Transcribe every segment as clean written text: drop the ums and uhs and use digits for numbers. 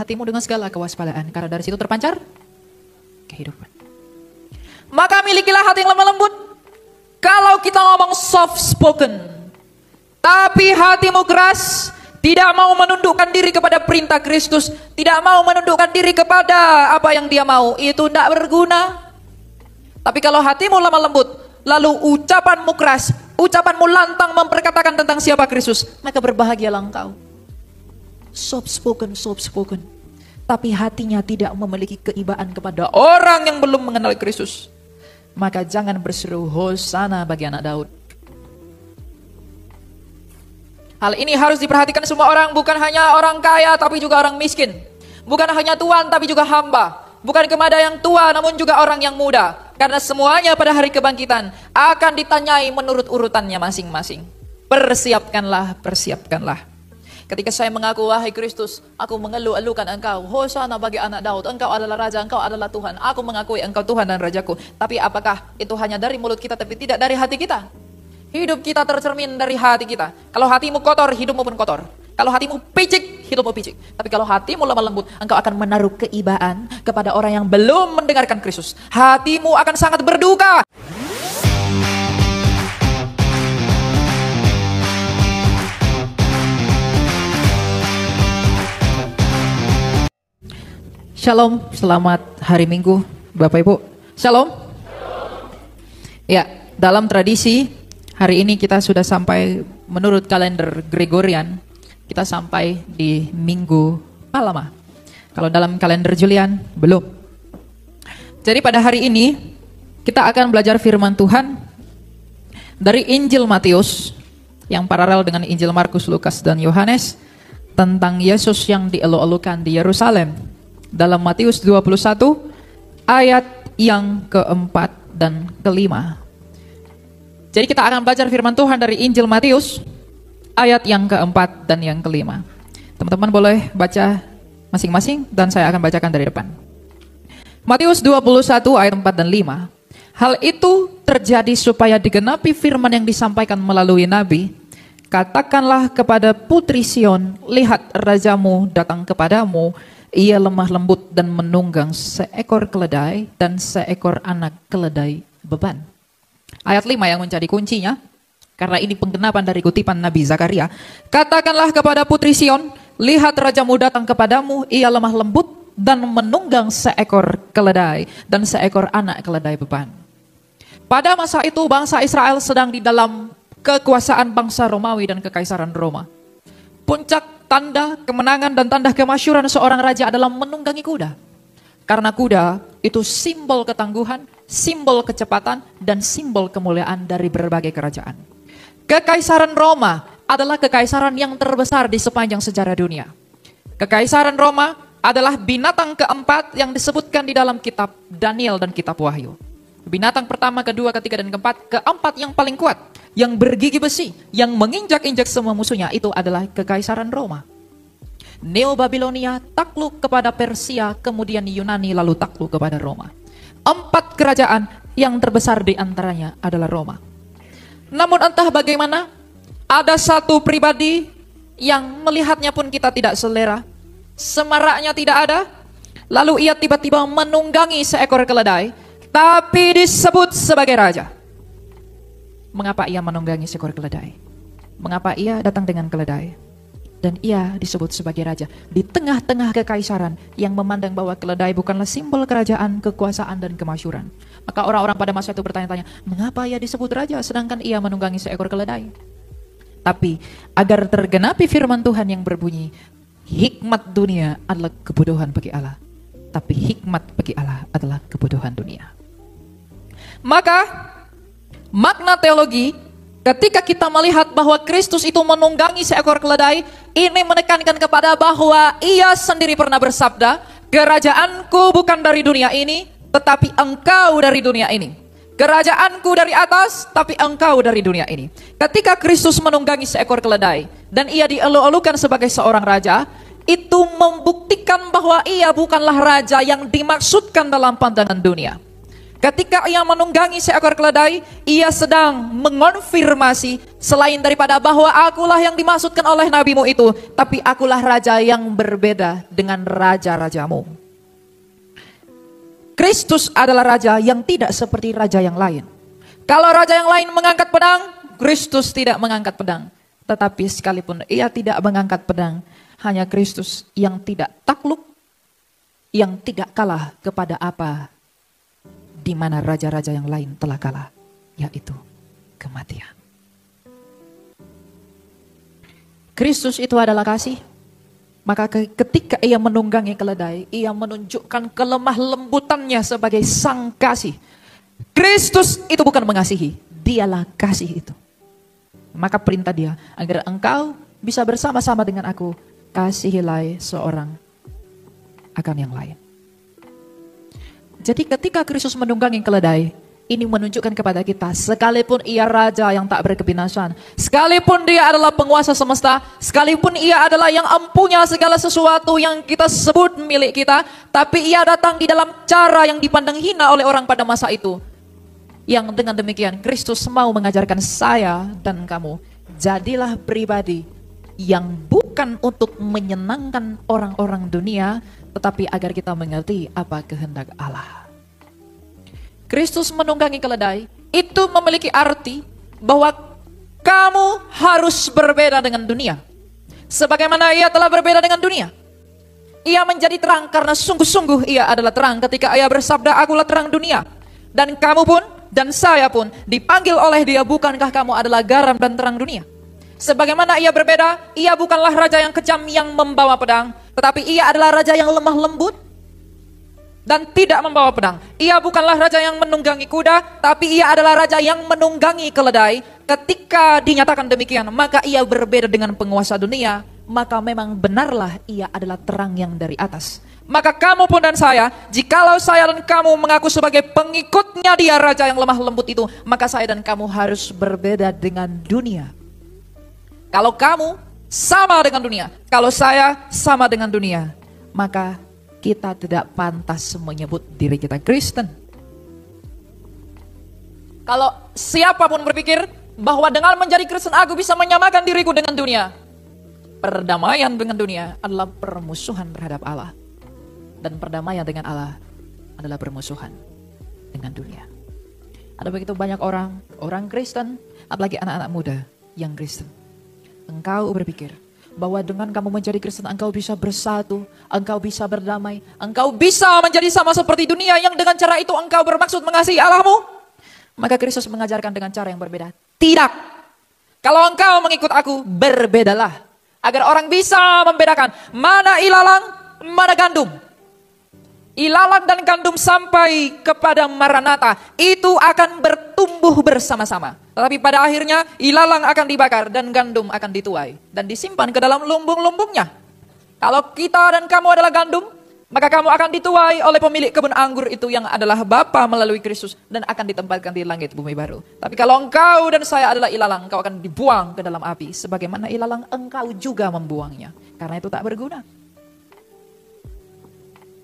hatimu dengan segala kewaspadaan, karena dari situ terpancar kehidupan. Maka milikilah hati yang lemah lembut. Kalau kita ngomong soft spoken, tapi hatimu keras, tidak mau menundukkan diri kepada perintah Kristus, tidak mau menundukkan diri kepada apa yang dia mau, itu tidak berguna. Tapi kalau hatimu lemah lembut, lalu ucapanmu keras, ucapanmu lantang memperkatakan tentang siapa Kristus, maka berbahagialah engkau. Soft spoken. Tapi hatinya tidak memiliki keibaan kepada orang yang belum mengenal Kristus, maka jangan berseru hosana bagi anak Daud. Hal ini harus diperhatikan semua orang, bukan hanya orang kaya tapi juga orang miskin. Bukan hanya tuan tapi juga hamba. Bukan kepada yang tua namun juga orang yang muda. Karena semuanya pada hari kebangkitan akan ditanyai menurut urutannya masing-masing. Persiapkanlah. Ketika saya mengaku, wahai Kristus, aku mengeluh-elukan engkau, hosana bagi anak Daud, engkau adalah raja, engkau adalah Tuhan, aku mengakui engkau Tuhan dan rajaku. Tapi apakah itu hanya dari mulut kita tapi tidak dari hati kita? Hidup kita tercermin dari hati kita. Kalau hatimu kotor, hidupmu pun kotor. Kalau hatimu picik, hidupmu picik. Tapi kalau hatimu lemah lembut, engkau akan menaruh keibaan kepada orang yang belum mendengarkan Kristus. Hatimu akan sangat berduka. Shalom, selamat hari Minggu Bapak Ibu. Shalom. Ya, dalam tradisi hari ini kita sudah sampai menurut kalender Gregorian, kita sampai di Minggu Palama. Kalau dalam kalender Julian, belum. Jadi pada hari ini kita akan belajar firman Tuhan dari Injil Matius yang paralel dengan Injil Markus, Lukas, dan Yohanes tentang Yesus yang dielu-elukan di Yerusalem. Dalam Matius 21 ayat yang keempat dan kelima. Jadi kita akan belajar firman Tuhan dari Injil Matius ayat yang keempat dan yang kelima. Teman-teman boleh baca masing-masing dan saya akan bacakan dari depan. Matius 21 ayat 4 dan 5. Hal itu terjadi supaya digenapi firman yang disampaikan melalui nabi. Katakanlah kepada putri Sion, lihat rajamu datang kepadamu. Ia lemah lembut dan menunggang seekor keledai dan seekor anak keledai beban. Ayat 5 yang menjadi kuncinya, karena ini penggenapan dari kutipan Nabi Zakaria. Katakanlah kepada putri Sion, lihat rajamu datang kepadamu, ia lemah lembut dan menunggang seekor keledai dan seekor anak keledai beban. Pada masa itu bangsa Israel sedang di dalam kekuasaan bangsa Romawi dan kekaisaran Roma. Puncak tanda kemenangan dan tanda kemasyhuran seorang raja adalah menunggangi kuda. Karena kuda itu simbol ketangguhan, simbol kecepatan, dan simbol kemuliaan dari berbagai kerajaan. Kekaisaran Roma adalah kekaisaran yang terbesar di sepanjang sejarah dunia. Kekaisaran Roma adalah binatang keempat yang disebutkan di dalam kitab Daniel dan kitab Wahyu. Binatang pertama, kedua, ketiga, dan keempat yang paling kuat, yang bergigi besi, yang menginjak-injak semua musuhnya, itu adalah kekaisaran Roma. Neo Babilonia takluk kepada Persia, kemudian Yunani, lalu takluk kepada Roma. 4 kerajaan yang terbesar di antaranya adalah Roma. Namun entah bagaimana, ada satu pribadi yang melihatnya pun kita tidak selera, semaraknya tidak ada, lalu ia tiba-tiba menunggangi seekor keledai, tapi disebut sebagai raja. Mengapa ia menunggangi seekor keledai? Mengapa ia datang dengan keledai? Dan ia disebut sebagai raja di tengah-tengah kekaisaran yang memandang bahwa keledai bukanlah simbol kerajaan, kekuasaan, dan kemasyhuran. Maka orang-orang pada masa itu bertanya-tanya, mengapa ia disebut raja sedangkan ia menunggangi seekor keledai? Tapi agar tergenapi firman Tuhan yang berbunyi, hikmat dunia adalah kebodohan bagi Allah, tapi hikmat bagi Allah adalah kebodohan dunia. Maka makna teologi ketika kita melihat bahwa Kristus itu menunggangi seekor keledai, ini menekankan kepada bahwa ia sendiri pernah bersabda, kerajaanku bukan dari dunia ini, tetapi engkau dari dunia ini. Kerajaanku dari atas, tapi engkau dari dunia ini. Ketika Kristus menunggangi seekor keledai dan ia dielu-elukan sebagai seorang raja, itu membuktikan bahwa ia bukanlah raja yang dimaksudkan dalam pandangan dunia. Ketika ia menunggangi seekor keledai, ia sedang mengonfirmasi selain daripada bahwa akulah yang dimaksudkan oleh nabimu itu, tapi akulah raja yang berbeda dengan raja-rajamu. Kristus adalah raja yang tidak seperti raja yang lain. Kalau raja yang lain mengangkat pedang, Kristus tidak mengangkat pedang. Tetapi sekalipun ia tidak mengangkat pedang, hanya Kristus yang tidak takluk, yang tidak kalah kepada apa di mana raja-raja yang lain telah kalah, yaitu kematian. Kristus itu adalah kasih. Maka ketika ia menunggangi keledai, ia menunjukkan kelemah lembutannya sebagai sang kasih. Kristus itu bukan mengasihi, dialah kasih itu. Maka perintah dia, agar engkau bisa bersama-sama dengan aku, kasihilah seorang akan yang lain. Jadi ketika Kristus menunggangi keledai, ini menunjukkan kepada kita, sekalipun ia raja yang tak berkebinasan, sekalipun dia adalah penguasa semesta, sekalipun ia adalah yang empunya segala sesuatu yang kita sebut milik kita, tapi ia datang di dalam cara yang dipandang hina oleh orang pada masa itu. Yang dengan demikian Kristus mau mengajarkan saya dan kamu, jadilah pribadi yang bukan untuk menyenangkan orang-orang dunia, tetapi agar kita mengerti apa kehendak Allah. Kristus menunggangi keledai itu memiliki arti bahwa kamu harus berbeda dengan dunia. Sebagaimana ia telah berbeda dengan dunia. Ia menjadi terang karena sungguh-sungguh ia adalah terang ketika ia bersabda, akulah terang dunia. Dan kamu pun dan saya pun dipanggil oleh dia, bukankah kamu adalah garam dan terang dunia. Sebagaimana ia berbeda, ia bukanlah raja yang kejam yang membawa pedang, tetapi ia adalah raja yang lemah lembut dan tidak membawa pedang. Ia bukanlah raja yang menunggangi kuda, tapi ia adalah raja yang menunggangi keledai. Ketika dinyatakan demikian, maka ia berbeda dengan penguasa dunia, maka memang benarlah ia adalah terang yang dari atas. Maka kamu pun dan saya, jikalau saya dan kamu mengaku sebagai pengikutnya dia raja yang lemah lembut itu, maka saya dan kamu harus berbeda dengan dunia. Kalau kamu sama dengan dunia, kalau saya sama dengan dunia, maka kita tidak pantas menyebut diri kita Kristen. Kalau siapapun berpikir bahwa dengan menjadi Kristen aku bisa menyamakan diriku dengan dunia, perdamaian dengan dunia adalah permusuhan terhadap Allah. Dan perdamaian dengan Allah adalah permusuhan dengan dunia. Ada begitu banyak orang Kristen, apalagi anak-anak muda yang Kristen. Engkau berpikir bahwa dengan kamu menjadi Kristen, engkau bisa bersatu, engkau bisa berdamai, engkau bisa menjadi sama seperti dunia yang dengan cara itu engkau bermaksud mengasihi Allahmu. Maka Kristus mengajarkan dengan cara yang berbeda. Tidak. Kalau engkau mengikut aku, berbedalah. Agar orang bisa membedakan mana ilalang, mana gandum. Ilalang dan gandum sampai kepada Maranatha itu akan bertumbuh bersama-sama. Tetapi pada akhirnya ilalang akan dibakar dan gandum akan dituai dan disimpan ke dalam lumbung-lumbungnya. Kalau kita dan kamu adalah gandum, maka kamu akan dituai oleh pemilik kebun anggur itu yang adalah Bapa melalui Kristus dan akan ditempatkan di langit bumi baru. Tapi kalau engkau dan saya adalah ilalang, engkau akan dibuang ke dalam api. Sebagaimana ilalang engkau juga membuangnya. Karena itu tak berguna.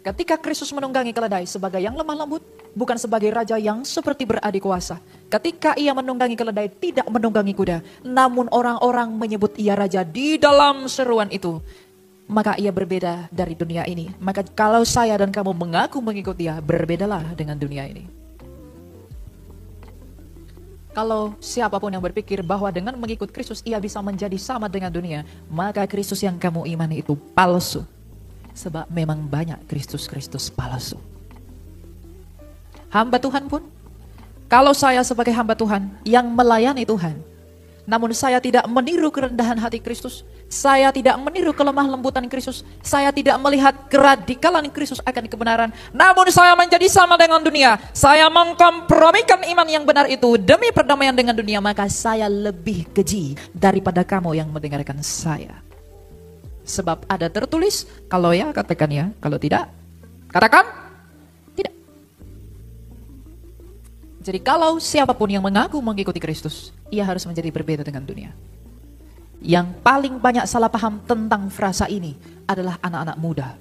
Ketika Kristus menunggangi keledai sebagai yang lemah lembut, bukan sebagai raja yang seperti beradik kuasa. Ketika ia menunggangi keledai, tidak menunggangi kuda. Namun orang-orang menyebut ia raja di dalam seruan itu. Maka ia berbeda dari dunia ini. Maka kalau saya dan kamu mengaku mengikut dia, berbedalah dengan dunia ini. Kalau siapapun yang berpikir bahwa dengan mengikut Kristus ia bisa menjadi sama dengan dunia, maka Kristus yang kamu imani itu palsu. Sebab memang banyak Kristus-Kristus palsu. Hamba Tuhan pun, kalau saya sebagai hamba Tuhan yang melayani Tuhan, namun saya tidak meniru kerendahan hati Kristus, saya tidak meniru kelemah lembutan Kristus, saya tidak melihat keradikalan Kristus akan kebenaran, namun saya menjadi sama dengan dunia, saya mengkompromikan iman yang benar itu demi perdamaian dengan dunia, maka saya lebih keji daripada kamu yang mendengarkan saya. Sebab ada tertulis, kalau ya katakan ya, kalau tidak, katakan tidak. Jadi kalau siapapun yang mengaku mengikuti Kristus, ia harus menjadi berbeda dengan dunia. Yang paling banyak salah paham tentang frasa ini adalah anak-anak muda.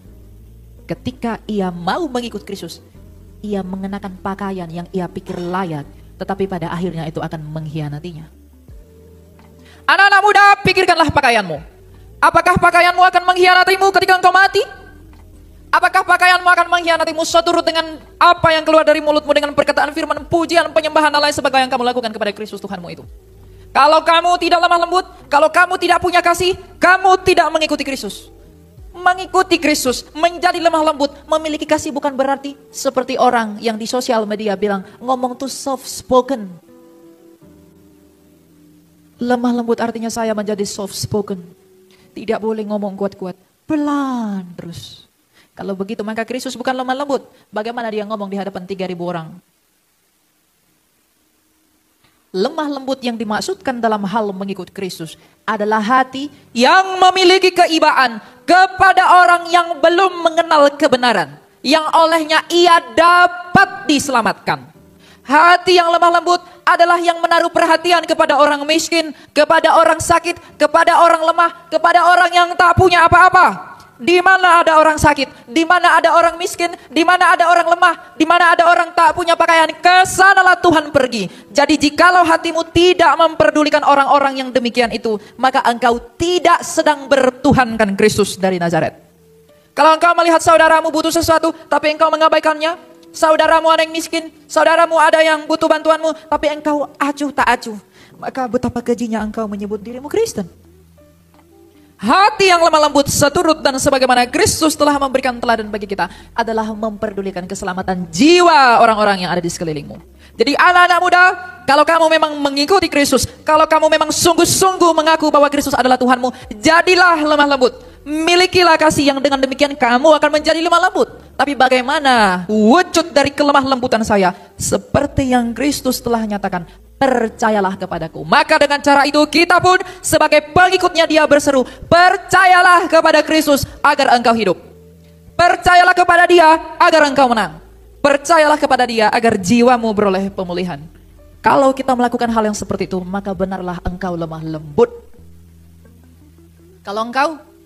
Ketika ia mau mengikut Kristus, ia mengenakan pakaian yang ia pikir layak, tetapi pada akhirnya itu akan mengkhianatinya. Anak-anak muda, pikirkanlah pakaianmu. Apakah pakaianmu akan mengkhianatimu ketika engkau mati? Apakah pakaianmu akan mengkhianatimu seturut dengan apa yang keluar dari mulutmu dengan perkataan firman, pujian, penyembahan dan lain sebagainya yang kamu lakukan kepada Kristus Tuhanmu itu? Kalau kamu tidak lemah lembut, kalau kamu tidak punya kasih, kamu tidak mengikuti Kristus. Mengikuti Kristus, menjadi lemah lembut, memiliki kasih bukan berarti seperti orang yang di sosial media bilang, ngomong tuh soft spoken. Lemah lembut artinya saya menjadi soft spoken. Tidak boleh ngomong kuat-kuat, pelan terus. Kalau begitu maka Kristus bukan lemah lembut. Bagaimana dia ngomong di hadapan 3.000 orang? Lemah lembut yang dimaksudkan dalam hal mengikut Kristus adalah hati yang memiliki keibaan kepada orang yang belum mengenal kebenaran, yang olehnya ia dapat diselamatkan. Hati yang lemah lembut adalah yang menaruh perhatian kepada orang miskin, kepada orang sakit, kepada orang lemah, kepada orang yang tak punya apa-apa. Di mana ada orang sakit, di mana ada orang miskin, di mana ada orang lemah, di mana ada orang tak punya pakaian, kesanalah Tuhan pergi. Jadi jikalau hatimu tidak memperdulikan orang-orang yang demikian itu, maka engkau tidak sedang bertuhankan Kristus dari Nazaret. Kalau engkau melihat saudaramu butuh sesuatu, tapi engkau mengabaikannya, saudaramu ada yang miskin, saudaramu ada yang butuh bantuanmu, tapi engkau acuh tak acuh, maka betapa kejinya engkau menyebut dirimu Kristen. Hati yang lemah lembut seturut dan sebagaimana Kristus telah memberikan teladan bagi kita adalah memperdulikan keselamatan jiwa orang-orang yang ada di sekelilingmu. Jadi anak-anak muda, kalau kamu memang mengikuti Kristus, kalau kamu memang sungguh-sungguh mengaku bahwa Kristus adalah Tuhanmu, jadilah lemah lembut. Milikilah kasih yang dengan demikian kamu akan menjadi lemah lembut. Tapi bagaimana wujud dari kelemah lembutan saya? Seperti yang Kristus telah nyatakan, percayalah kepadaku. Maka dengan cara itu kita pun sebagai pengikutnya dia berseru, percayalah kepada Kristus agar engkau hidup. Percayalah kepada dia agar engkau menang. Percayalah kepada dia agar jiwamu beroleh pemulihan. Kalau kita melakukan hal yang seperti itu, maka benarlah engkau lemah lembut.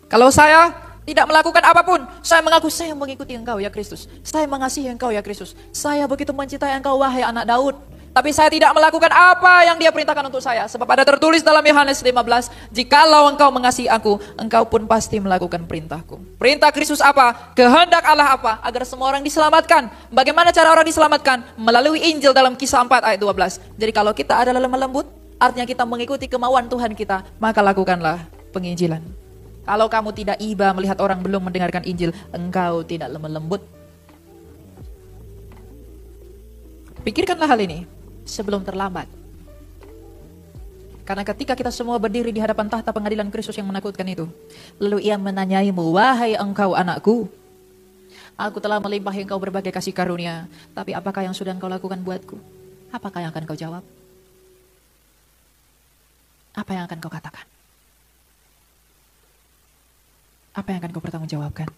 Kalau saya tidak melakukan apapun, saya mengaku saya mengikuti engkau ya Kristus. Saya mengasihi engkau ya Kristus. Saya begitu mencintai engkau wahai anak Daud. Tapi saya tidak melakukan apa yang dia perintahkan untuk saya. Sebab ada tertulis dalam Yohanes 15, jikalau engkau mengasihi aku, engkau pun pasti melakukan perintahku. Perintah Kristus apa? Kehendak Allah apa? Agar semua orang diselamatkan. Bagaimana cara orang diselamatkan? Melalui Injil dalam Kisah 4 ayat 12. Jadi kalau kita adalah lemah lembut, artinya kita mengikuti kemauan Tuhan kita, maka lakukanlah penginjilan. Kalau kamu tidak iba melihat orang belum mendengarkan Injil, engkau tidak lemah lembut. Pikirkanlah hal ini sebelum terlambat. Karena ketika kita semua berdiri di hadapan tahta pengadilan Kristus yang menakutkan itu, lalu ia menanyaimu, wahai engkau anakku, aku telah melimpahi engkau berbagai kasih karunia, tapi apakah yang sudah engkau lakukan buatku? Apakah yang akan kau jawab? Apa yang akan kau katakan? Apa yang akan kau pertanggungjawabkan?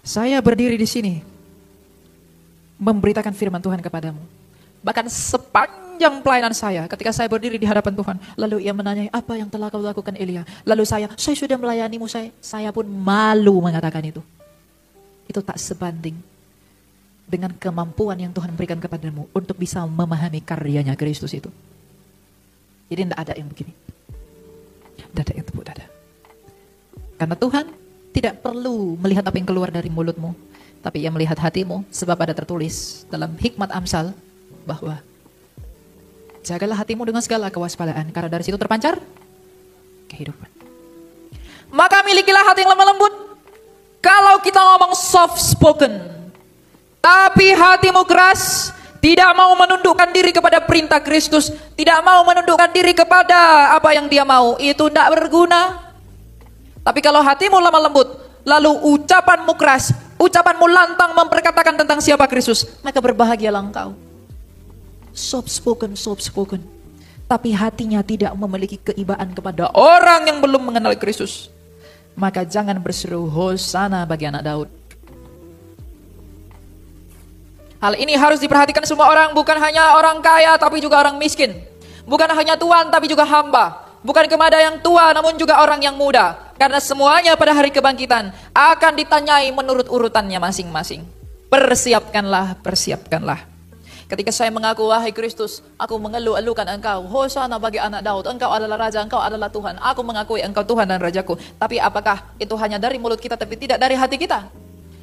Saya berdiri di sini memberitakan firman Tuhan kepadamu. Bahkan sepanjang pelayanan saya, ketika saya berdiri di hadapan Tuhan, lalu ia menanyai, apa yang telah kau lakukan Elia? Lalu saya sudah melayanimu, saya pun malu mengatakan itu. Itu tak sebanding dengan kemampuan yang Tuhan berikan kepadamu untuk bisa memahami karyanya Kristus itu. Jadi tidak ada yang begini. Tidak ada yang tepuk dada. Karena Tuhan tidak perlu melihat apa yang keluar dari mulutmu, tapi ia melihat hatimu, sebab ada tertulis dalam hikmat Amsal bahwa jagalah hatimu dengan segala kewaspadaan, karena dari situ terpancar kehidupan. Maka milikilah hati yang lemah lembut. Kalau kita ngomong soft spoken, tapi hatimu keras, tidak mau menundukkan diri kepada perintah Kristus, tidak mau menundukkan diri kepada apa yang dia mau, itu tidak berguna. Tapi kalau hatimu lemah lembut, lalu ucapanmu keras, ucapanmu lantang memperkatakan tentang siapa Kristus, maka berbahagialah engkau. Soft spoken. Tapi hatinya tidak memiliki keibaan kepada orang yang belum mengenal Kristus, maka jangan berseru hosana bagi anak Daud. Hal ini harus diperhatikan semua orang, bukan hanya orang kaya tapi juga orang miskin. Bukan hanya tuan tapi juga hamba. Bukan kepada yang tua namun juga orang yang muda. Karena semuanya pada hari kebangkitan akan ditanyai menurut urutannya masing-masing. Persiapkanlah, persiapkanlah. Ketika saya mengaku, wahai Kristus, aku mengeluh-elukan Engkau. Hosana bagi anak Daud, Engkau adalah Raja, Engkau adalah Tuhan. Aku mengakui Engkau Tuhan dan Rajaku. Tapi apakah itu hanya dari mulut kita, tapi tidak dari hati kita?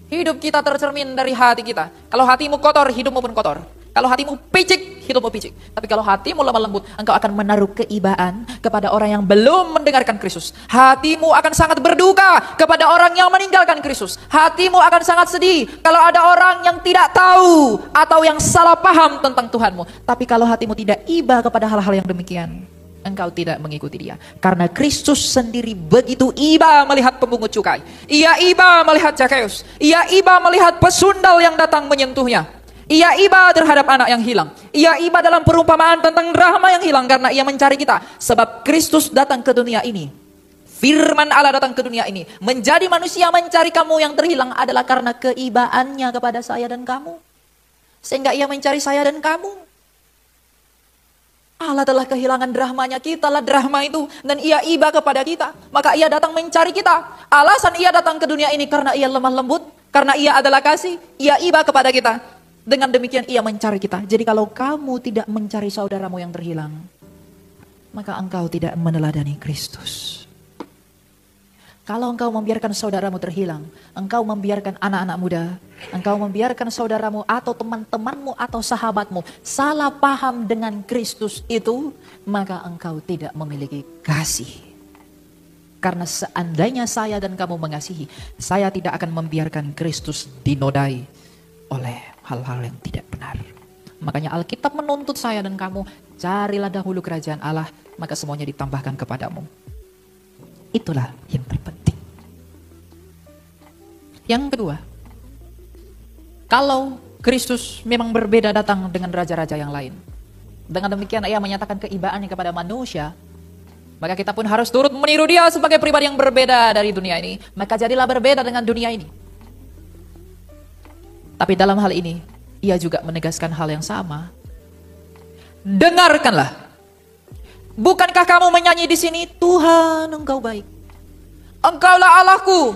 Hidup kita tercermin dari hati kita. Kalau hatimu kotor, hidupmu pun kotor. Kalau hatimu picik, hidupmu picik. Tapi kalau hatimu lemah lembut, engkau akan menaruh keibaan kepada orang yang belum mendengarkan Kristus. Hatimu akan sangat berduka kepada orang yang meninggalkan Kristus. Hatimu akan sangat sedih kalau ada orang yang tidak tahu atau yang salah paham tentang Tuhanmu. Tapi kalau hatimu tidak iba kepada hal-hal yang demikian, engkau tidak mengikuti dia. Karena Kristus sendiri begitu iba melihat pemungut cukai. Ia iba melihat Zakheus. Ia iba melihat pesundal yang datang menyentuhnya. Ia iba terhadap anak yang hilang. Ia iba dalam perumpamaan tentang drahma yang hilang karena ia mencari kita. Sebab Kristus datang ke dunia ini. Firman Allah datang ke dunia ini. Menjadi manusia mencari kamu yang terhilang adalah karena keibaannya kepada saya dan kamu. Sehingga ia mencari saya dan kamu. Allah telah kehilangan drahmanya, kita lah drahma itu. Dan ia iba kepada kita. Maka ia datang mencari kita. Alasan ia datang ke dunia ini karena ia lemah lembut. Karena ia adalah kasih. Ia iba kepada kita. Dengan demikian ia mencari kita. Jadi kalau kamu tidak mencari saudaramu yang terhilang, maka engkau tidak meneladani Kristus. Kalau engkau membiarkan saudaramu terhilang, engkau membiarkan anak-anak muda, engkau membiarkan saudaramu atau teman-temanmu atau sahabatmu salah paham dengan Kristus itu, maka engkau tidak memiliki kasih. Karena seandainya saya dan kamu mengasihi, saya tidak akan membiarkan Kristus dinodai oleh hal-hal yang tidak benar. Makanya Alkitab menuntut saya dan kamu, carilah dahulu kerajaan Allah, maka semuanya ditambahkan kepadamu. Itulah yang terpenting. Yang kedua, kalau Kristus memang berbeda datang dengan raja-raja yang lain, dengan demikian ia menyatakan keibaannya kepada manusia, maka kita pun harus turut meniru dia sebagai pribadi yang berbeda dari dunia ini. Maka jadilah berbeda dengan dunia ini. Tapi dalam hal ini, ia juga menegaskan hal yang sama. Dengarkanlah. Bukankah kamu menyanyi di sini, Tuhan Engkau baik. Engkaulah Allahku.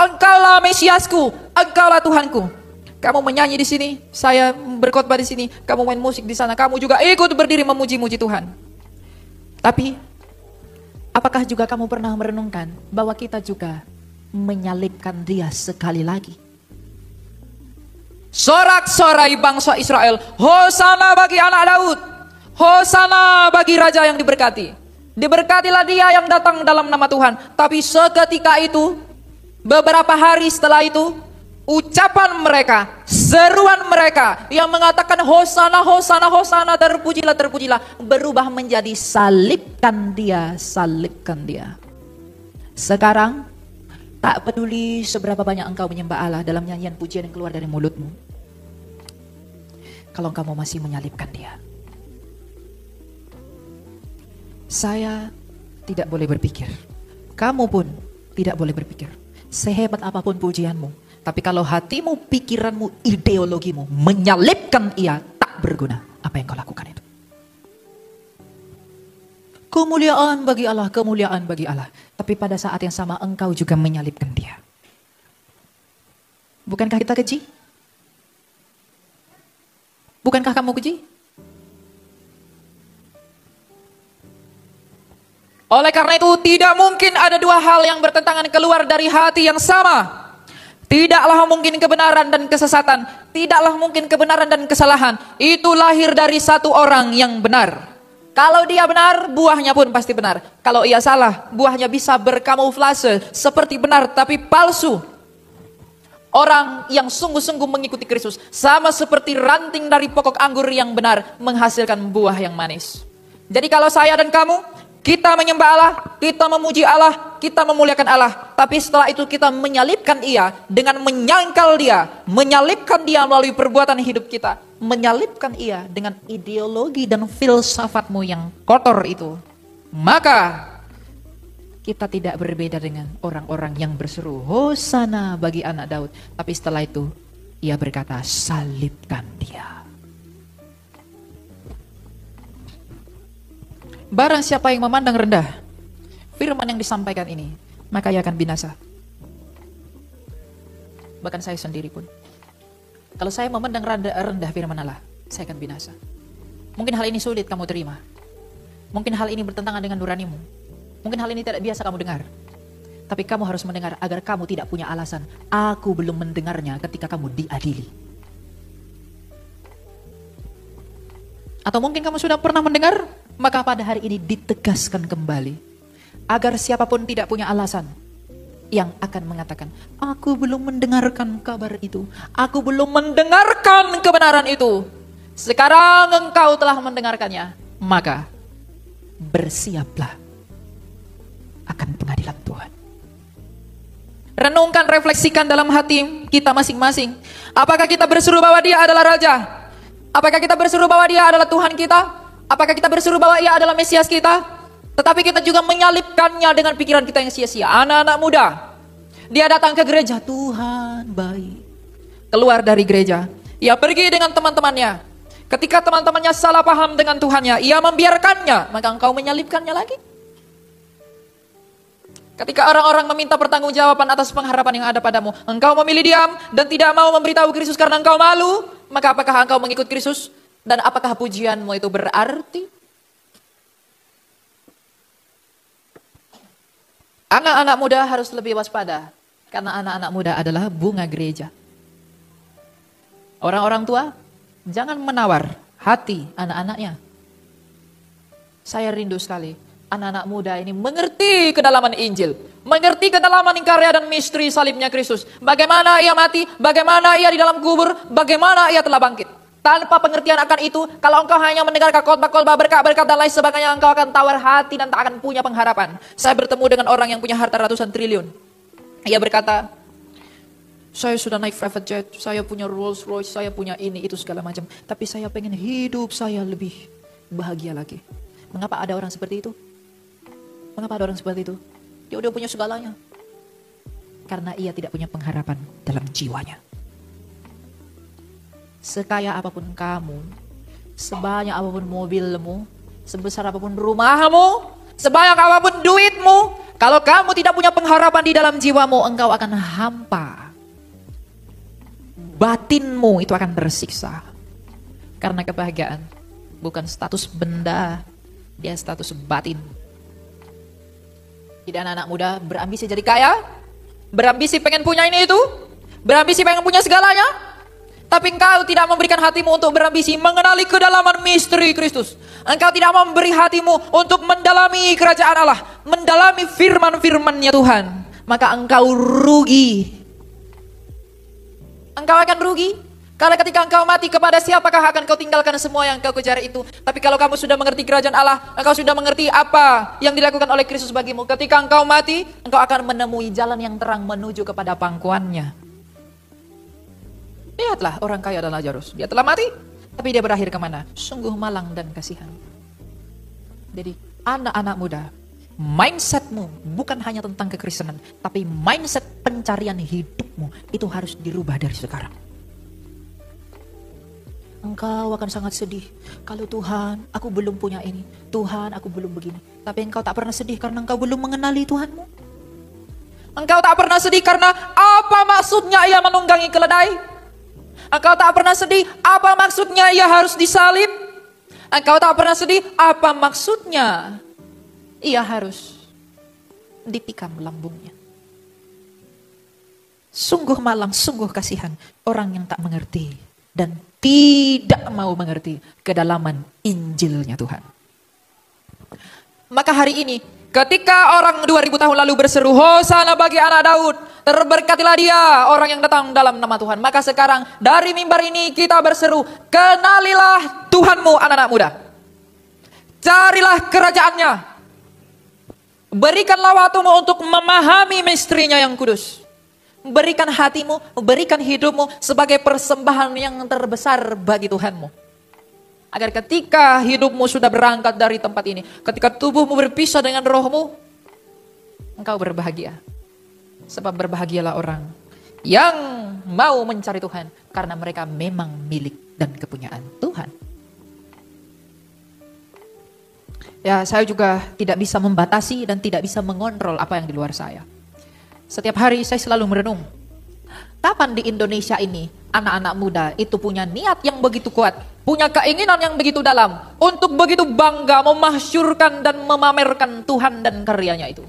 Engkaulah Mesiasku. Engkaulah Tuhanku. Kamu menyanyi di sini, saya berkhotbah di sini, kamu main musik di sana, kamu juga ikut berdiri memuji-muji Tuhan. Tapi, apakah juga kamu pernah merenungkan bahwa kita juga menyalibkan dia sekali lagi? Sorak-sorai bangsa Israel, Hosana bagi anak Daud, Hosana bagi raja yang diberkati. Diberkatilah dia yang datang dalam nama Tuhan. Tapi seketika itu, beberapa hari setelah itu, ucapan mereka, seruan mereka yang mengatakan Hosana, Hosana, Hosana, terpujilah, terpujilah, berubah menjadi salibkan dia, salibkan dia. Sekarang, tak peduli seberapa banyak engkau menyembah Allah dalam nyanyian pujian yang keluar dari mulutmu, kalau kamu masih menyalibkan dia. Saya tidak boleh berpikir, kamu pun tidak boleh berpikir, sehebat apapun pujianmu, tapi kalau hatimu, pikiranmu, ideologimu menyalibkan ia, tak berguna apa yang kau lakukan itu. Kemuliaan bagi Allah, kemuliaan bagi Allah. Tapi pada saat yang sama engkau juga menyalibkan dia. Bukankah kita keji? Bukankah kamu keji? Oleh karena itu tidak mungkin ada dua hal yang bertentangan keluar dari hati yang sama. Tidaklah mungkin kebenaran dan kesesatan. Tidaklah mungkin kebenaran dan kesalahan. Itu lahir dari satu orang yang benar. Kalau dia benar, buahnya pun pasti benar. Kalau ia salah, buahnya bisa berkamuflase seperti benar tapi palsu. Orang yang sungguh-sungguh mengikuti Kristus sama seperti ranting dari pokok anggur yang benar menghasilkan buah yang manis. Jadi kalau saya dan kamu, kita menyembah Allah, kita memuji Allah, kita memuliakan Allah. Tapi setelah itu kita menyalibkan ia dengan menyangkal dia, menyalibkan dia melalui perbuatan hidup kita, menyalibkan ia dengan ideologi dan filsafatmu yang kotor itu. Maka kita tidak berbeda dengan orang-orang yang berseru Hosana bagi anak Daud. Tapi setelah itu ia berkata salibkan dia. Barang siapa yang memandang rendah firman yang disampaikan ini, maka ia akan binasa. Bahkan saya sendiri pun. Kalau saya memandang rendah firman Allah, saya akan binasa. Mungkin hal ini sulit kamu terima. Mungkin hal ini bertentangan dengan nuranimu. Mungkin hal ini tidak biasa kamu dengar. Tapi kamu harus mendengar agar kamu tidak punya alasan. Aku belum mendengarnya ketika kamu diadili. Atau mungkin kamu sudah pernah mendengar, maka pada hari ini ditegaskan kembali. Agar siapapun tidak punya alasan yang akan mengatakan, aku belum mendengarkan kabar itu. Aku belum mendengarkan kebenaran itu. Sekarang engkau telah mendengarkannya. Maka bersiaplah akan pengadilan Tuhan. Renungkan, refleksikan dalam hati kita masing-masing. Apakah kita berseru bahwa Dia adalah Raja? Apakah kita berseru bahwa Dia adalah Tuhan kita? Apakah kita berseru bahwa Ia adalah Mesias kita? Tetapi kita juga menyalipkannya dengan pikiran kita yang sia-sia. Anak-anak muda, dia datang ke gereja, Tuhan baik. Keluar dari gereja, ia pergi dengan teman-temannya. Ketika teman-temannya salah paham dengan Tuhannya, ia membiarkannya, maka engkau menyalipkannya lagi. Ketika orang-orang meminta pertanggungjawaban atas pengharapan yang ada padamu, engkau memilih diam dan tidak mau memberitahu Kristus karena engkau malu, maka apakah engkau mengikut Kristus? Dan apakah pujianmu itu berarti? Anak-anak muda harus lebih waspada, karena anak-anak muda adalah bunga gereja. Orang-orang tua, jangan menawar hati anak-anaknya. Saya rindu sekali, anak-anak muda ini mengerti kedalaman Injil, mengerti kedalaman karya dan misteri salibnya Kristus. Bagaimana ia mati, bagaimana ia di dalam kubur, bagaimana ia telah bangkit. Tanpa pengertian akan itu, kalau engkau hanya mendengar khotbah-khotbah, berkat-berkat dan lain sebagainya, engkau akan tawar hati dan tak akan punya pengharapan. Saya bertemu dengan orang yang punya harta ratusan triliun. Ia berkata, saya sudah naik private jet, saya punya Rolls Royce, saya punya ini, itu segala macam. Tapi saya pengen hidup saya lebih bahagia lagi. Mengapa ada orang seperti itu? Mengapa ada orang seperti itu? Dia udah punya segalanya. Karena ia tidak punya pengharapan dalam jiwanya. Sekaya apapun kamu, sebanyak apapun mobilmu, sebesar apapun rumahmu, sebanyak apapun duitmu, kalau kamu tidak punya pengharapan di dalam jiwamu, engkau akan hampa. Batinmu itu akan tersiksa. Karena kebahagiaan bukan status benda, dia status batin. Jadi anak-anak muda berambisi jadi kaya, berambisi pengen punya ini itu, berambisi pengen punya segalanya. Tapi engkau tidak memberikan hatimu untuk berambisi mengenali kedalaman misteri Kristus. Engkau tidak memberi hatimu untuk mendalami kerajaan Allah, mendalami firman-firman-Nya Tuhan. Maka engkau rugi. Engkau akan rugi. Karena ketika engkau mati, kepada siapakah akan kau tinggalkan semua yang kau kejar itu. Tapi kalau kamu sudah mengerti kerajaan Allah, engkau sudah mengerti apa yang dilakukan oleh Kristus bagimu. Ketika engkau mati, engkau akan menemui jalan yang terang menuju kepada pangkuannya. Lihatlah orang kaya dan Lazarus. Dia telah mati, tapi dia berakhir kemana? Sungguh malang dan kasihan. Jadi anak-anak muda, mindsetmu bukan hanya tentang kekristenan, tapi mindset pencarian hidupmu itu harus dirubah dari sekarang. Engkau akan sangat sedih kalau Tuhan, aku belum punya ini. Tuhan, aku belum begini. Tapi engkau tak pernah sedih karena engkau belum mengenali Tuhanmu. Engkau tak pernah sedih karena apa maksudnya ia menunggangi keledai. Engkau tak pernah sedih, apa maksudnya ia harus disalib? Engkau tak pernah sedih, apa maksudnya ia harus ditikam lambungnya? Sungguh malang, sungguh kasihan orang yang tak mengerti dan tidak mau mengerti kedalaman Injilnya Tuhan. Maka hari ini, ketika orang 2000 tahun lalu berseru, Hosana bagi anak Daud, terberkatilah dia orang yang datang dalam nama Tuhan. Maka sekarang dari mimbar ini kita berseru, kenalilah Tuhanmu anak-anak muda. Carilah kerajaannya. Berikanlah waktumu untuk memahami misterinya yang kudus. Berikan hatimu, berikan hidupmu sebagai persembahan yang terbesar bagi Tuhanmu. Agar ketika hidupmu sudah berangkat dari tempat ini, ketika tubuhmu berpisah dengan rohmu, engkau berbahagia. Sebab berbahagialah orang yang mau mencari Tuhan, karena mereka memang milik dan kepunyaan Tuhan. Ya, saya juga tidak bisa membatasi dan tidak bisa mengontrol apa yang di luar saya. Setiap hari saya selalu merenung, kapan di Indonesia ini Anak-anak muda itu punya niat yang begitu kuat, punya keinginan yang begitu dalam, untuk begitu bangga memasyurkan dan memamerkan Tuhan dan karyanya itu.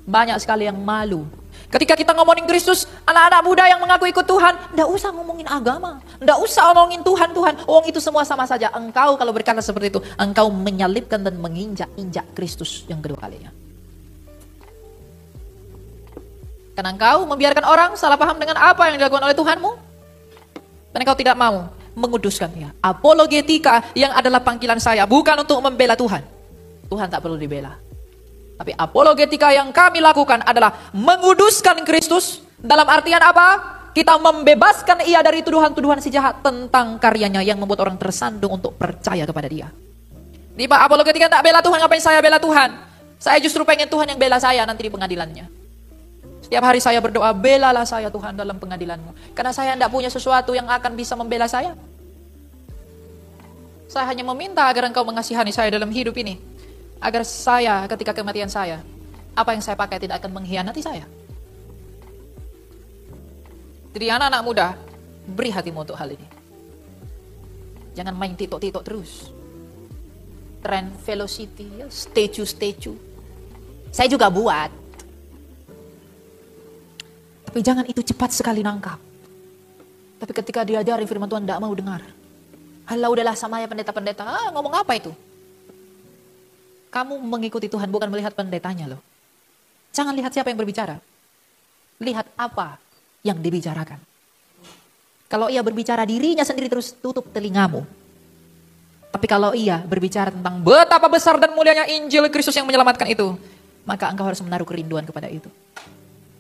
Banyak sekali yang malu. Ketika kita ngomongin Kristus, anak-anak muda yang mengaku ikut Tuhan, nggak usah ngomongin agama, nggak usah ngomongin Tuhan, itu semua sama saja. Engkau kalau berkata seperti itu, engkau menyalibkan dan menginjak-injak Kristus yang kedua kalinya. Karena engkau membiarkan orang salah paham dengan apa yang dilakukan oleh Tuhanmu, dan engkau tidak mau menguduskannya. Apologetika yang adalah panggilan saya bukan untuk membela Tuhan. Tuhan tak perlu dibela. Tapi apologetika yang kami lakukan adalah menguduskan Kristus. Dalam artian apa? Kita membebaskan ia dari tuduhan-tuduhan si jahat tentang karyanya yang membuat orang tersandung untuk percaya kepada dia. Di apologetika tak bela Tuhan, ngapain saya bela Tuhan? Saya justru pengen Tuhan yang bela saya nanti di pengadilannya. Setiap hari saya berdoa, belalah saya Tuhan dalam pengadilanmu. Karena saya tidak punya sesuatu yang akan bisa membela saya. Saya hanya meminta agar engkau mengasihani saya dalam hidup ini. Agar saya ketika kematian saya, apa yang saya pakai tidak akan mengkhianati saya. Jadi anak-anak muda, beri hatimu untuk hal ini. Jangan main titok-titok terus. Trend velocity, statue. Saya juga buat. Tapi jangan itu cepat sekali nangkap. Tapi ketika diajari firman Tuhan tidak mau dengar. Halah udahlah sama ya pendeta-pendeta, ngomong apa itu? Kamu mengikuti Tuhan bukan melihat pendetanya loh. Jangan lihat siapa yang berbicara. Lihat apa yang dibicarakan. Kalau ia berbicara dirinya sendiri terus tutup telingamu. Tapi kalau ia berbicara tentang betapa besar dan mulianya Injil Kristus yang menyelamatkan itu, maka engkau harus menaruh kerinduan kepada itu.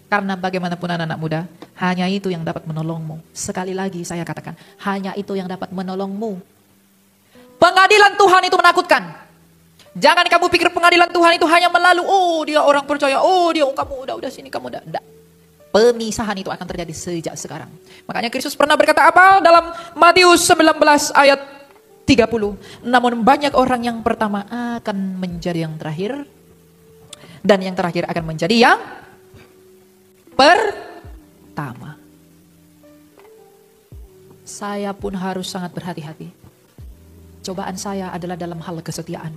Karena bagaimanapun anak-anak muda, hanya itu yang dapat menolongmu. Sekali lagi saya katakan, hanya itu yang dapat menolongmu. Pengadilan Tuhan itu menakutkan. Jangan kamu pikir pengadilan Tuhan itu hanya melalui, dia orang percaya, kamu udah sini, kamu udah. Enggak. Pemisahan itu akan terjadi sejak sekarang. Makanya Kristus pernah berkata apa dalam Matius 19 ayat 30. Namun banyak orang yang pertama akan menjadi yang terakhir. Dan yang terakhir akan menjadi yang pertama. Saya pun harus sangat berhati-hati. Cobaan saya adalah dalam hal kesetiaan.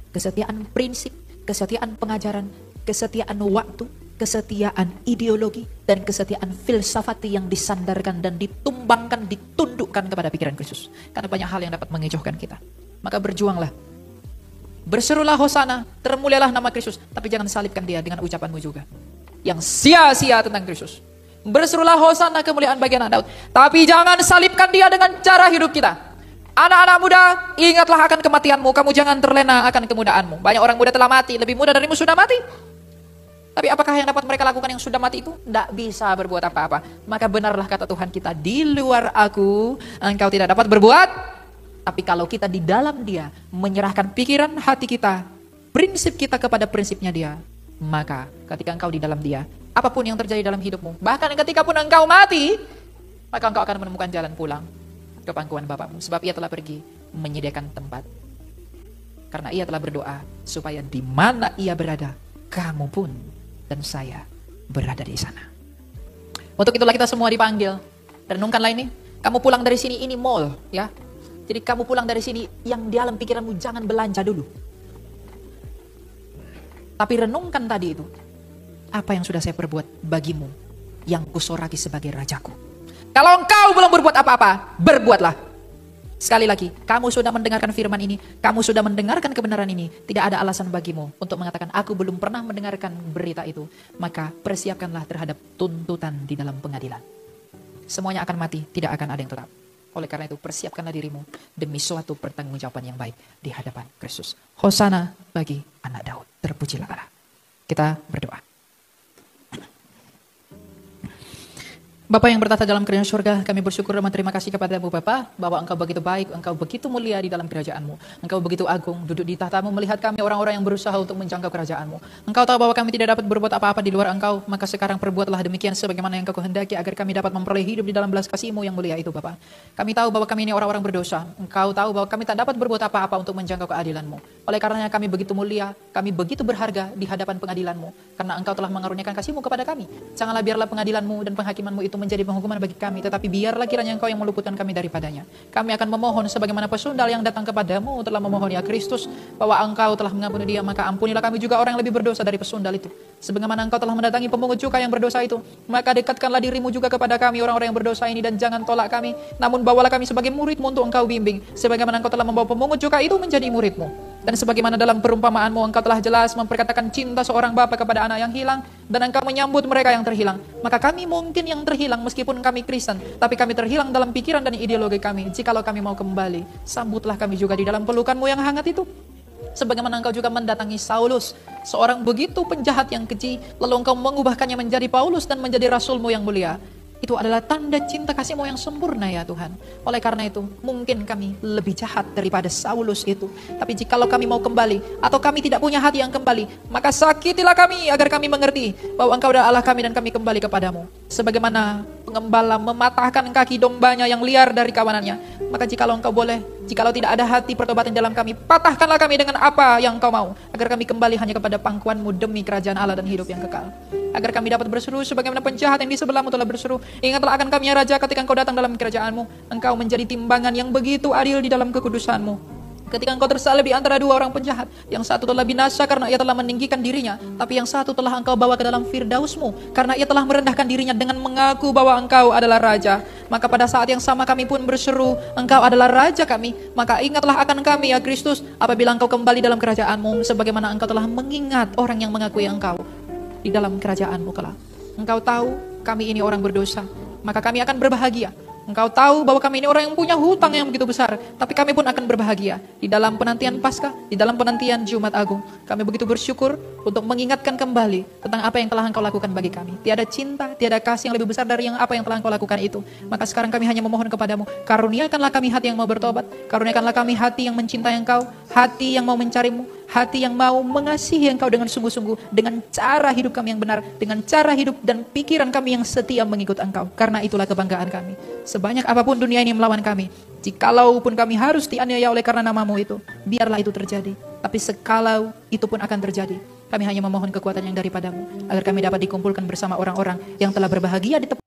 Kesetiaan prinsip, kesetiaan pengajaran, kesetiaan waktu, kesetiaan ideologi, dan kesetiaan filsafat yang disandarkan dan ditumbangkan, ditundukkan kepada pikiran Kristus. Karena banyak hal yang dapat mengecohkan kita. Maka berjuanglah. Berserulah hosana, termulialah nama Kristus. Tapi jangan salibkan dia dengan ucapanmu juga. Yang sia-sia tentang Kristus. Berserulah hosana kemuliaan bagi anak Daud. Tapi jangan salibkan dia dengan cara hidup kita. Anak-anak muda, ingatlah akan kematianmu. Kamu jangan terlena akan kemudaanmu. Banyak orang muda telah mati, lebih muda darimu sudah mati. Tapi apakah yang dapat mereka lakukan yang sudah mati itu? Tidak bisa berbuat apa-apa. Maka benarlah kata Tuhan kita, di luar aku, engkau tidak dapat berbuat. Tapi kalau kita di dalam dia, menyerahkan pikiran hati kita, prinsip kita kepada prinsipnya dia, maka ketika engkau di dalam dia, apapun yang terjadi dalam hidupmu, bahkan ketika pun engkau mati, maka engkau akan menemukan jalan pulang ke pangkuan Bapamu. Sebab ia telah pergi menyediakan tempat. Karena ia telah berdoa supaya di mana ia berada, kamu pun dan saya berada di sana. Untuk itulah kita semua dipanggil. Renungkanlah ini. Kamu pulang dari sini, ini mall, ya. Jadi kamu pulang dari sini, yang di dalam pikiranmu jangan belanja dulu. Tapi renungkan tadi itu. Apa yang sudah saya perbuat bagimu, yang kusoraki sebagai rajaku. Kalau engkau belum berbuat apa-apa, berbuatlah. Sekali lagi, kamu sudah mendengarkan firman ini, kamu sudah mendengarkan kebenaran ini, tidak ada alasan bagimu untuk mengatakan, aku belum pernah mendengarkan berita itu. Maka persiapkanlah terhadap tuntutan di dalam pengadilan. Semuanya akan mati, tidak akan ada yang tetap. Oleh karena itu, persiapkanlah dirimu demi suatu pertanggungjawaban yang baik di hadapan Kristus. Hosana bagi anak Daud. Terpujilah Allah. Kita berdoa. Bapa yang bertata dalam kerajaan surga, kami bersyukur dan terima kasih kepada-Mu Bapa, bahwa Engkau begitu baik, Engkau begitu mulia di dalam kerajaan-Mu. Engkau begitu agung, duduk di tahta-Mu, melihat kami orang-orang yang berusaha untuk menjangkau kerajaan-Mu. Engkau tahu bahwa kami tidak dapat berbuat apa-apa di luar Engkau, maka sekarang perbuatlah demikian sebagaimana yang Engkau kehendaki, agar kami dapat memperoleh hidup di dalam belas kasih-Mu yang mulia itu Bapa. Kami tahu bahwa kami ini orang-orang berdosa. Engkau tahu bahwa kami tak dapat berbuat apa-apa untuk menjangkau keadilan-Mu. Oleh karenanya kami begitu mulia, kami begitu berharga di hadapan pengadilan-Mu, karena Engkau telah mengaruniakan kasih-Mu kepada kami. Janganlah biarlah pengadilan-Mu dan penghakiman-Mu itu menjadi penghukuman bagi kami, tetapi biarlah kiranya Engkau yang meluputkan kami daripadanya. Kami akan memohon sebagaimana pesundal yang datang kepadamu telah memohon ya Kristus, bahwa Engkau telah mengampuni dia, maka ampunilah kami juga orang yang lebih berdosa dari pesundal itu. Sebagaimana Engkau telah mendatangi pemungut cukai yang berdosa itu, maka dekatkanlah dirimu juga kepada kami orang-orang yang berdosa ini, dan jangan tolak kami, namun bawalah kami sebagai muridmu untuk Engkau bimbing, sebagaimana Engkau telah membawa pemungut cukai itu menjadi muridmu. Dan sebagaimana dalam perumpamaanmu Engkau telah jelas memperkatakan cinta seorang bapa kepada anak yang hilang, dan Engkau menyambut mereka yang terhilang. Maka kami mungkin yang terhilang meskipun kami Kristen, tapi kami terhilang dalam pikiran dan ideologi kami. Jikalau kami mau kembali, sambutlah kami juga di dalam pelukanmu yang hangat itu. Sebagaimana Engkau juga mendatangi Saulus, seorang begitu penjahat yang keji, lalu Engkau mengubahkannya menjadi Paulus dan menjadi rasulmu yang mulia. Itu adalah tanda cinta kasih-Mu yang sempurna ya Tuhan. Oleh karena itu, mungkin kami lebih jahat daripada Saulus itu. Tapi jikalau kami mau kembali, atau kami tidak punya hati yang kembali, maka sakitilah kami agar kami mengerti bahwa Engkau adalah Allah kami dan kami kembali kepadamu. Sebagaimana pengembala mematahkan kaki dombanya yang liar dari kawanannya, maka jikalau Engkau boleh, jikalau tidak ada hati pertobatan dalam kami, patahkanlah kami dengan apa yang Engkau mau, agar kami kembali hanya kepada pangkuan-Mu demi kerajaan Allah dan hidup yang kekal. Agar kami dapat berseru sebagaimana penjahat yang di sebelahmu telah berseru, ingatlah akan kami ya Raja ketika Engkau datang dalam kerajaan-Mu. Engkau menjadi timbangan yang begitu adil di dalam kekudusan-Mu. Ketika Engkau tersalib di antara dua orang penjahat, yang satu telah binasa karena ia telah meninggikan dirinya, tapi yang satu telah Engkau bawa ke dalam firdaus-Mu karena ia telah merendahkan dirinya dengan mengaku bahwa Engkau adalah Raja. Maka pada saat yang sama kami pun berseru, Engkau adalah Raja kami. Maka ingatlah akan kami ya Kristus, apabila Engkau kembali dalam kerajaan-Mu, sebagaimana Engkau telah mengingat orang yang mengakui Engkau di dalam kerajaan-Mu kelak. Engkau tahu kami ini orang berdosa, maka kami akan berbahagia. Engkau tahu bahwa kami ini orang yang punya hutang yang begitu besar, tapi kami pun akan berbahagia di dalam penantian Paskah, di dalam penantian Jumat Agung. Kami begitu bersyukur untuk mengingatkan kembali tentang apa yang telah Engkau lakukan bagi kami. Tiada cinta, tiada kasih yang lebih besar dari apa yang telah Engkau lakukan itu. Maka sekarang kami hanya memohon kepadamu, karuniakanlah kami hati yang mau bertobat, karuniakanlah kami hati yang mencintai Engkau, hati yang mau mencari-Mu, hati yang mau mengasihi Engkau dengan sungguh-sungguh, dengan cara hidup kami yang benar, dengan cara hidup dan pikiran kami yang setia mengikut Engkau. Karena itulah kebanggaan kami. Sebanyak apapun dunia ini melawan kami, jikalau pun kami harus dianiaya oleh karena nama-Mu itu, biarlah itu terjadi. Tapi sekalau itu pun akan terjadi, kami hanya memohon kekuatan yang daripada-Mu, agar kami dapat dikumpulkan bersama orang-orang yang telah berbahagia di tempat